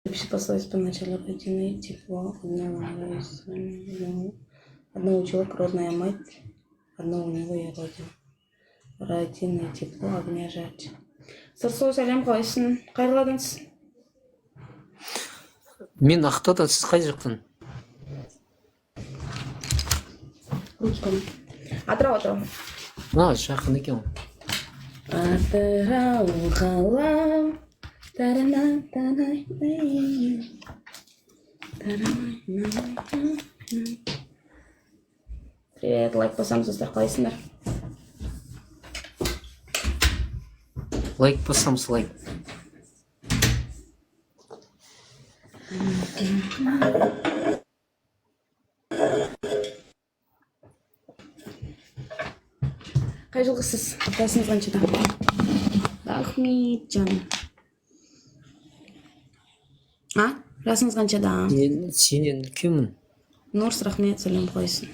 Напиши пословицу поначалу родины, тепло, одного учила родная мать, одно у него я родина. Родина, тепло, огня жарче. Сұрсу сәлем қалайсың? Қайырлы. Мен Ақтаудан, сіз қай жақтан? Ручканы. Атырау. Жақын екен. Атырау қалам. Привет, лайк басамыз, достар, қалайсыңдар? Лайк басамыз, лайк. Қай жылғысыз? Жасыңыз қаншада? Рахмет, жаным. Жасыңыз қаншада? Сенен үлкенмін. Нұрс, рахмет, сәлем қойсын.